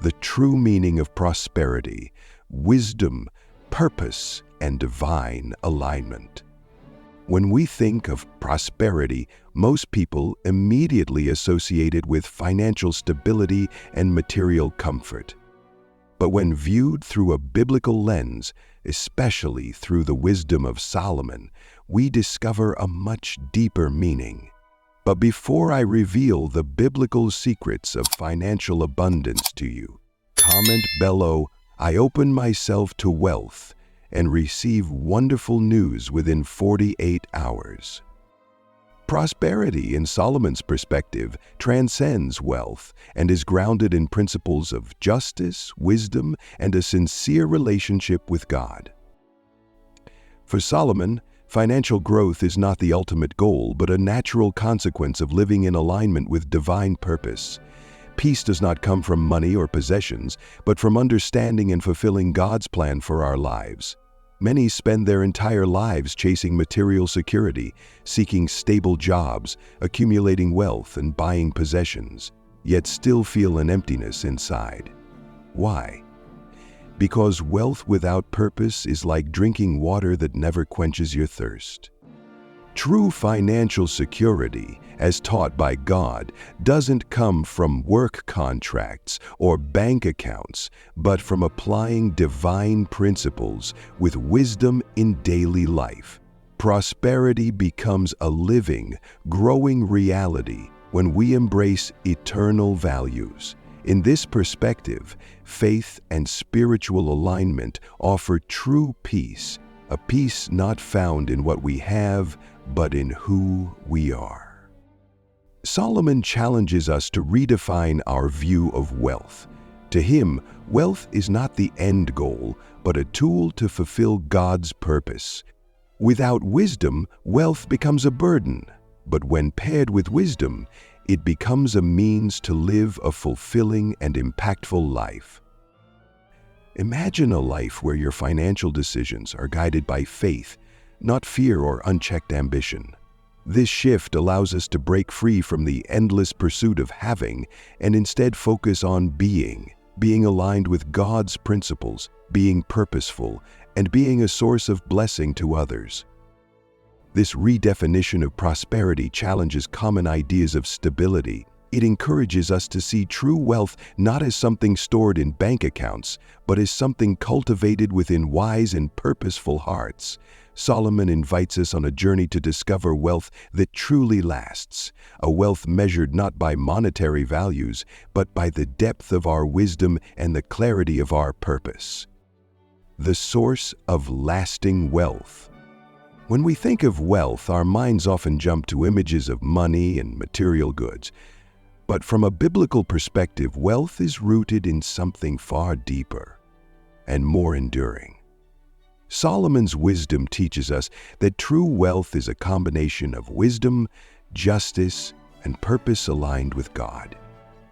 the true meaning of prosperity, wisdom, purpose, and divine alignment. When we think of prosperity, most people immediately associate it with financial stability and material comfort. But when viewed through a biblical lens, especially through the wisdom of Solomon, we discover a much deeper meaning. But before I reveal the biblical secrets of financial abundance to you, comment below, "I open myself to wealth," and receive wonderful news within 48 hours. Prosperity, in Solomon's perspective, transcends wealth and is grounded in principles of justice, wisdom, and a sincere relationship with God. For Solomon, financial growth is not the ultimate goal, but a natural consequence of living in alignment with divine purpose. Peace does not come from money or possessions, but from understanding and fulfilling God's plan for our lives. Many spend their entire lives chasing material security, seeking stable jobs, accumulating wealth, and buying possessions, yet still feel an emptiness inside. Why? Because wealth without purpose is like drinking water that never quenches your thirst. True financial security, as taught by God, doesn't come from work contracts or bank accounts, but from applying divine principles with wisdom in daily life. Prosperity becomes a living, growing reality when we embrace eternal values. In this perspective, faith and spiritual alignment offer true peace, a peace not found in what we have, but in who we are. Solomon challenges us to redefine our view of wealth. To him, wealth is not the end goal, but a tool to fulfill God's purpose. Without wisdom, wealth becomes a burden, but when paired with wisdom, it becomes a means to live a fulfilling and impactful life. Imagine a life where your financial decisions are guided by faith, not fear or unchecked ambition. This shift allows us to break free from the endless pursuit of having and instead focus on being aligned with God's principles, being purposeful, and being a source of blessing to others. This redefinition of prosperity challenges common ideas of stability. It encourages us to see true wealth not as something stored in bank accounts, but as something cultivated within wise and purposeful hearts. Solomon invites us on a journey to discover wealth that truly lasts, a wealth measured not by monetary values, but by the depth of our wisdom and the clarity of our purpose. The source of lasting wealth. When we think of wealth, our minds often jump to images of money and material goods. But from a biblical perspective, wealth is rooted in something far deeper and more enduring. Solomon's wisdom teaches us that true wealth is a combination of wisdom, justice, and purpose aligned with God.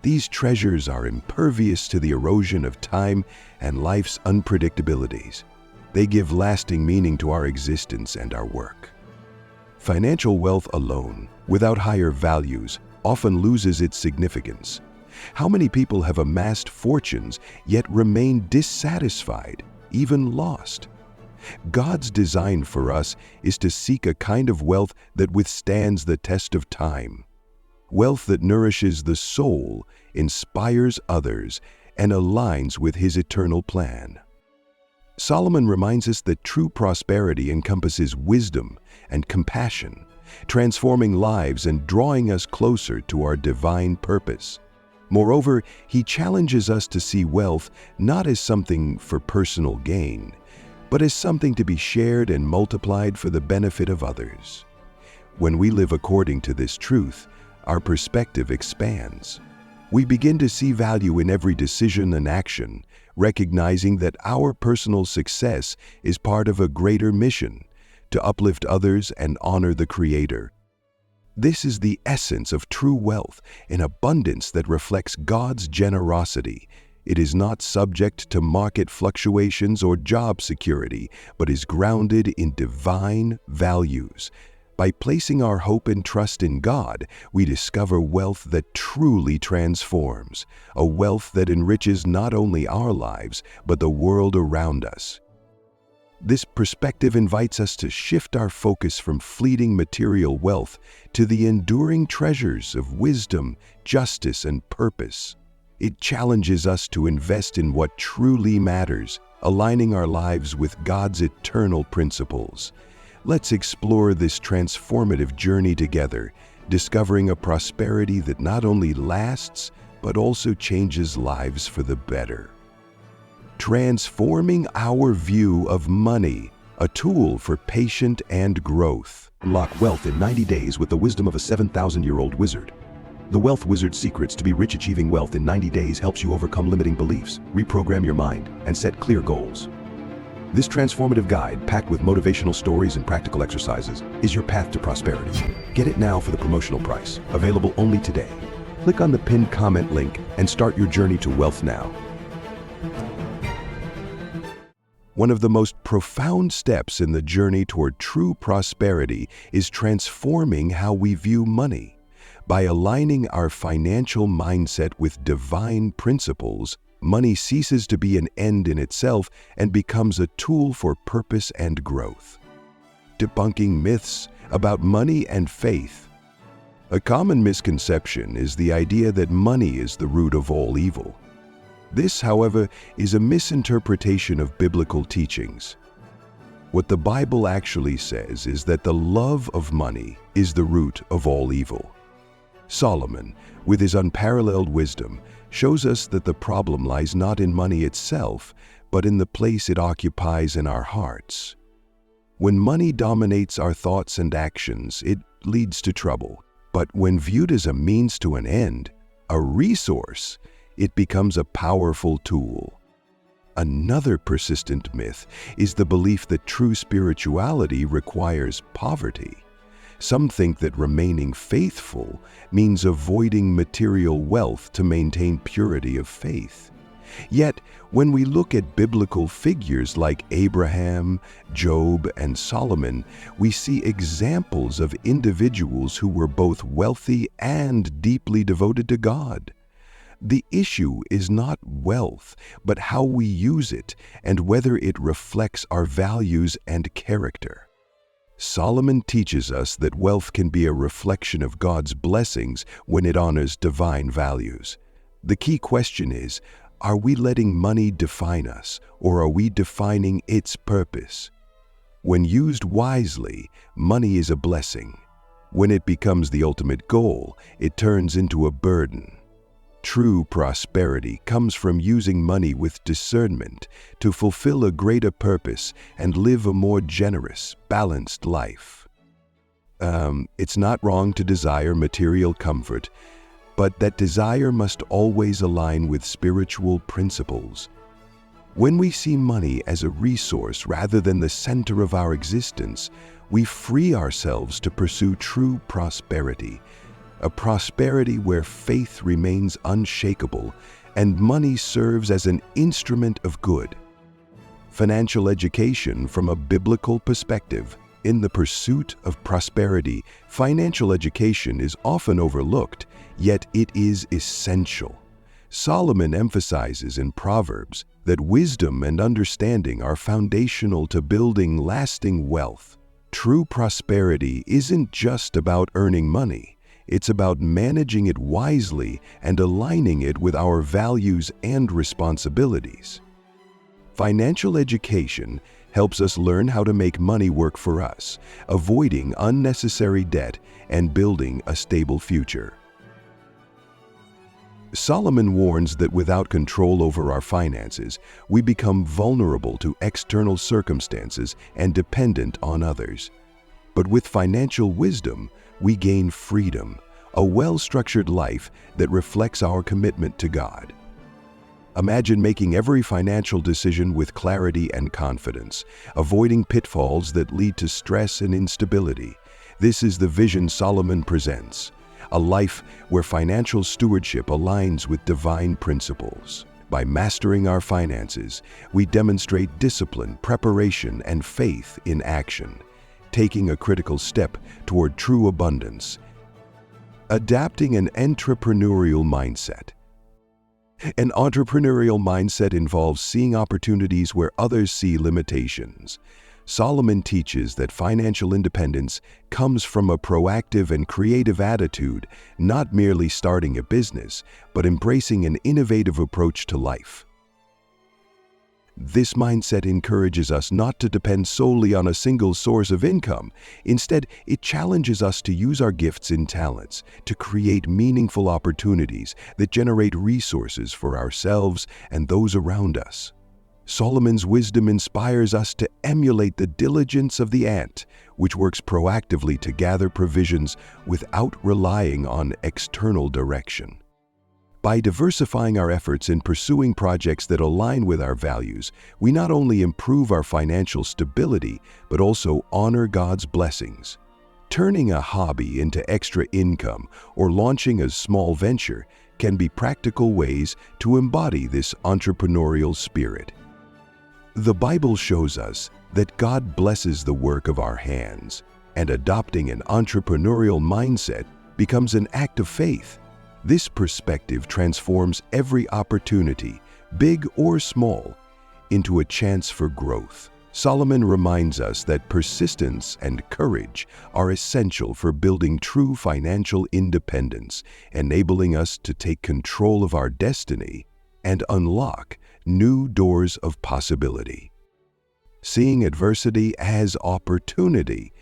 These treasures are impervious to the erosion of time and life's unpredictabilities. They give lasting meaning to our existence and our work. Financial wealth alone, without higher values, often loses its significance. How many people have amassed fortunes yet remain dissatisfied, even lost? God's design for us is to seek a kind of wealth that withstands the test of time. Wealth that nourishes the soul, inspires others, and aligns with His eternal plan. Solomon reminds us that true prosperity encompasses wisdom and compassion, transforming lives and drawing us closer to our divine purpose. Moreover, he challenges us to see wealth not as something for personal gain, but as something to be shared and multiplied for the benefit of others. When we live according to this truth, our perspective expands. We begin to see value in every decision and action, recognizing that our personal success is part of a greater mission, to uplift others and honor the Creator. This is the essence of true wealth, an abundance that reflects God's generosity. It is not subject to market fluctuations or job security, but is grounded in divine values. By placing our hope and trust in God, we discover wealth that truly transforms, a wealth that enriches not only our lives, but the world around us. This perspective invites us to shift our focus from fleeting material wealth to the enduring treasures of wisdom, justice, and purpose. It challenges us to invest in what truly matters, aligning our lives with God's eternal principles. Let's explore this transformative journey together, discovering a prosperity that not only lasts, but also changes lives for the better. Transforming our view of money, a tool for patient and growth. Unlock wealth in 90 days with the wisdom of a 7,000-year-old wizard. The Wealth Wizard's Secrets to be rich. Achieving wealth in 90 days helps you overcome limiting beliefs, reprogram your mind, and set clear goals. This transformative guide, packed with motivational stories and practical exercises, is your path to prosperity. Get it now for the promotional price, available only today. Click on the pinned comment link and start your journey to wealth now. One of the most profound steps in the journey toward true prosperity is transforming how we view money. By aligning our financial mindset with divine principles, money ceases to be an end in itself and becomes a tool for purpose and growth. Debunking myths about money and faith. A common misconception is the idea that money is the root of all evil. This, however, is a misinterpretation of biblical teachings. What the Bible actually says is that the love of money is the root of all evil. Solomon, with his unparalleled wisdom, shows us that the problem lies not in money itself, but in the place it occupies in our hearts. When money dominates our thoughts and actions, it leads to trouble. But when viewed as a means to an end, a resource, it becomes a powerful tool. Another persistent myth is the belief that true spirituality requires poverty. Some think that remaining faithful means avoiding material wealth to maintain purity of faith. Yet, when we look at biblical figures like Abraham, Job, and Solomon, we see examples of individuals who were both wealthy and deeply devoted to God. The issue is not wealth, but how we use it and whether it reflects our values and character. Solomon teaches us that wealth can be a reflection of God's blessings when it honors divine values. The key question is, are we letting money define us, or are we defining its purpose? When used wisely, money is a blessing. When it becomes the ultimate goal, it turns into a burden. True prosperity comes from using money with discernment to fulfill a greater purpose and live a more generous, balanced life. It's not wrong to desire material comfort, but that desire must always align with spiritual principles. When we see money as a resource rather than the center of our existence, we free ourselves to pursue true prosperity, a prosperity where faith remains unshakable and money serves as an instrument of good. Financial education from a biblical perspective. In the pursuit of prosperity, financial education is often overlooked, yet it is essential. Solomon emphasizes in Proverbs that wisdom and understanding are foundational to building lasting wealth. True prosperity isn't just about earning money. It's about managing it wisely and aligning it with our values and responsibilities. Financial education helps us learn how to make money work for us, avoiding unnecessary debt and building a stable future. Solomon warns that without control over our finances, we become vulnerable to external circumstances and dependent on others. But with financial wisdom, we gain freedom, a well-structured life that reflects our commitment to God. Imagine making every financial decision with clarity and confidence, avoiding pitfalls that lead to stress and instability. This is the vision Solomon presents, a life where financial stewardship aligns with divine principles. By mastering our finances, we demonstrate discipline, preparation, and faith in action. taking a critical step toward true abundance. Adapting an entrepreneurial mindset. An entrepreneurial mindset involves seeing opportunities where others see limitations. Solomon teaches that financial independence comes from a proactive and creative attitude, not merely starting a business, but embracing an innovative approach to life. This mindset encourages us not to depend solely on a single source of income. Instead, it challenges us to use our gifts and talents to create meaningful opportunities that generate resources for ourselves and those around us. Solomon's wisdom inspires us to emulate the diligence of the ant, which works proactively to gather provisions without relying on external direction. By diversifying our efforts in pursuing projects that align with our values, we not only improve our financial stability, but also honor God's blessings. Turning a hobby into extra income or launching a small venture can be practical ways to embody this entrepreneurial spirit. The Bible shows us that God blesses the work of our hands, and adopting an entrepreneurial mindset becomes an act of faith. This perspective transforms every opportunity, big or small, into a chance for growth. Solomon reminds us that persistence and courage are essential for building true financial independence, enabling us to take control of our destiny and unlock new doors of possibility. Seeing adversity as opportunity.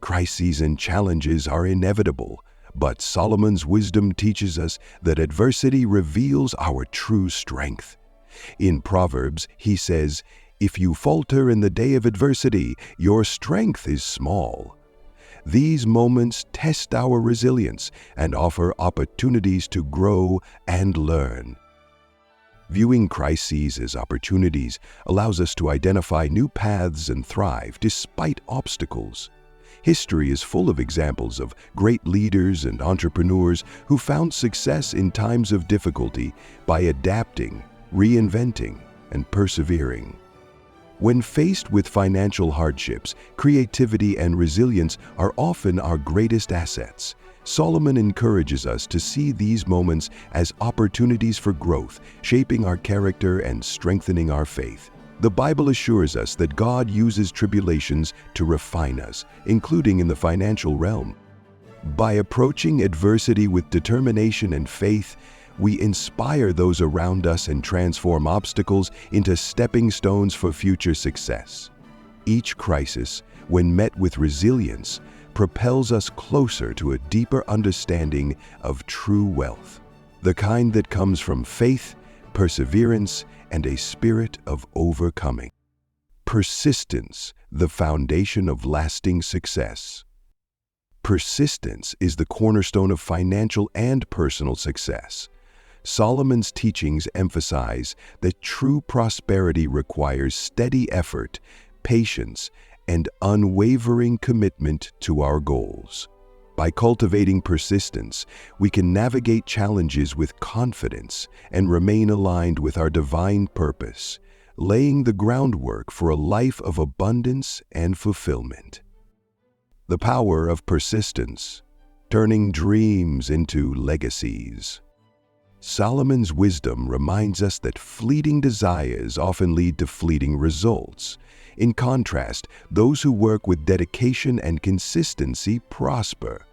Crises and challenges are inevitable, but Solomon's wisdom teaches us that adversity reveals our true strength. In Proverbs, he says, "If you falter in the day of adversity, your strength is small." These moments test our resilience and offer opportunities to grow and learn. Viewing crises as opportunities allows us to identify new paths and thrive despite obstacles. History is full of examples of great leaders and entrepreneurs who found success in times of difficulty by adapting, reinventing, and persevering. When faced with financial hardships, creativity and resilience are often our greatest assets. Solomon encourages us to see these moments as opportunities for growth, shaping our character and strengthening our faith. The Bible assures us that God uses tribulations to refine us, including in the financial realm. By approaching adversity with determination and faith, we inspire those around us and transform obstacles into stepping stones for future success. Each crisis, when met with resilience, propels us closer to a deeper understanding of true wealth, the kind that comes from faith, perseverance, and a spirit of overcoming. Persistence, the foundation of lasting success. Persistence is the cornerstone of financial and personal success. Solomon's teachings emphasize that true prosperity requires steady effort, patience, and unwavering commitment to our goals. By cultivating persistence, we can navigate challenges with confidence and remain aligned with our divine purpose, laying the groundwork for a life of abundance and fulfillment. The power of persistence, turning dreams into legacies. Solomon's wisdom reminds us that fleeting desires often lead to fleeting results. In contrast, those who work with dedication and consistency prosper.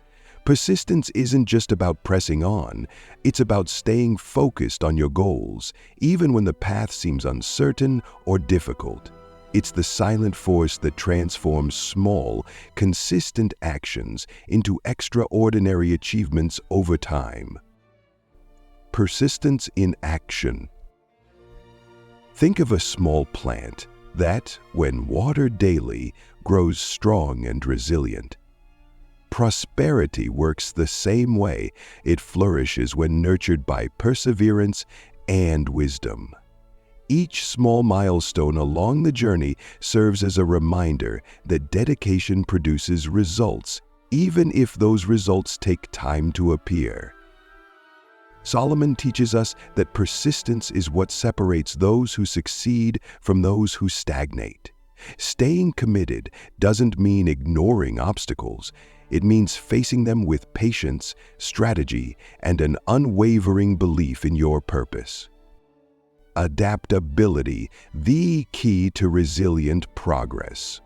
Persistence isn't just about pressing on, it's about staying focused on your goals, even when the path seems uncertain or difficult. It's the silent force that transforms small, consistent actions into extraordinary achievements over time. Persistence in action. Think of a small plant that, when watered daily, grows strong and resilient. Prosperity works the same way. It flourishes when nurtured by perseverance and wisdom. Each small milestone along the journey serves as a reminder that dedication produces results, even if those results take time to appear. Solomon teaches us that persistence is what separates those who succeed from those who stagnate. Staying committed doesn't mean ignoring obstacles. It means facing them with patience, strategy, and an unwavering belief in your purpose. Adaptability, the key to resilient progress.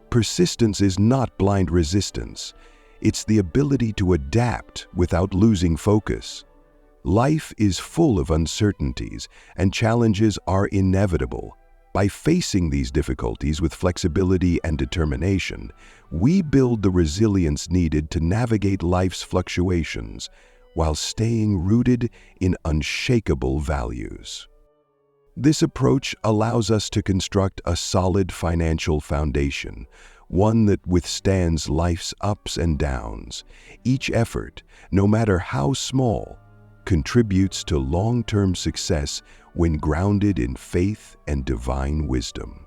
Persistence is not blind resistance. It's the ability to adapt without losing focus. Life is full of uncertainties, and challenges are inevitable. By facing these difficulties with flexibility and determination, we build the resilience needed to navigate life's fluctuations while staying rooted in unshakable values. This approach allows us to construct a solid financial foundation, one that withstands life's ups and downs. Each effort, no matter how small, contributes to long-term success when grounded in faith and divine wisdom.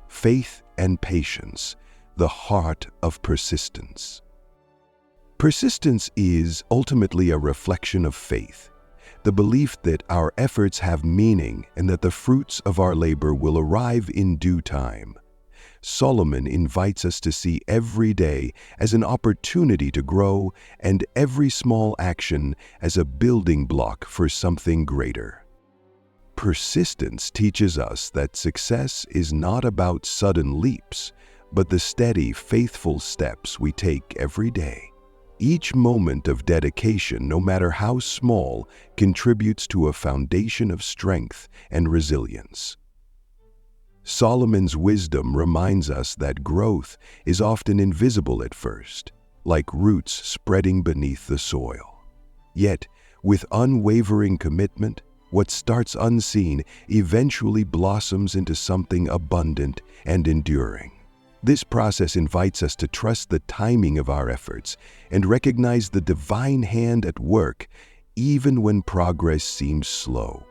Faith and patience, the heart of persistence. Persistence is ultimately a reflection of faith, the belief that our efforts have meaning and that the fruits of our labor will arrive in due time. Solomon invites us to see every day as an opportunity to grow and every small action as a building block for something greater. Persistence teaches us that success is not about sudden leaps, but the steady, faithful steps we take every day. Each moment of dedication, no matter how small, contributes to a foundation of strength and resilience. Solomon's wisdom reminds us that growth is often invisible at first, like roots spreading beneath the soil. Yet, with unwavering commitment, what starts unseen eventually blossoms into something abundant and enduring. This process invites us to trust the timing of our efforts and recognize the divine hand at work even when progress seems slow.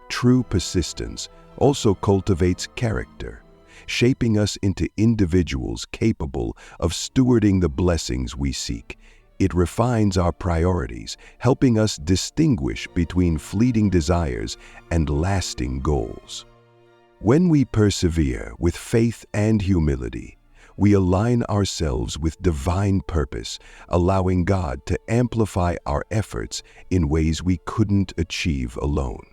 True persistence also cultivates character, shaping us into individuals capable of stewarding the blessings we seek. It refines our priorities, helping us distinguish between fleeting desires and lasting goals. When we persevere with faith and humility, we align ourselves with divine purpose, allowing God to amplify our efforts in ways we couldn't achieve alone.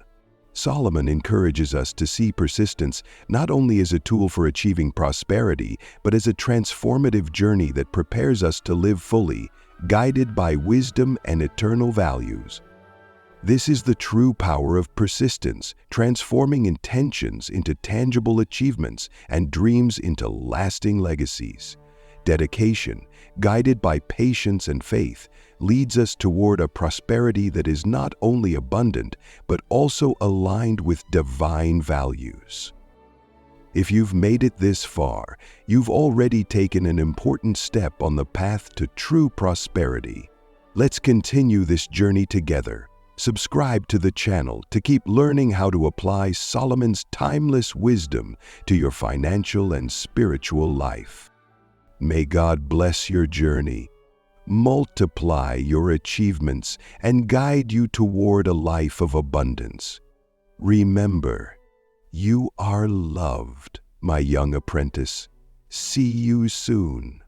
Solomon encourages us to see persistence not only as a tool for achieving prosperity, but as a transformative journey that prepares us to live fully, guided by wisdom and eternal values. This is the true power of persistence, transforming intentions into tangible achievements and dreams into lasting legacies. Dedication, guided by patience and faith, leads us toward a prosperity that is not only abundant, but also aligned with divine values. If you've made it this far, you've already taken an important step on the path to true prosperity. Let's continue this journey together. Subscribe to the channel to keep learning how to apply Solomon's timeless wisdom to your financial and spiritual life. May God bless your journey, multiply your achievements, and guide you toward a life of abundance. Remember, you are loved, my young apprentice. See you soon.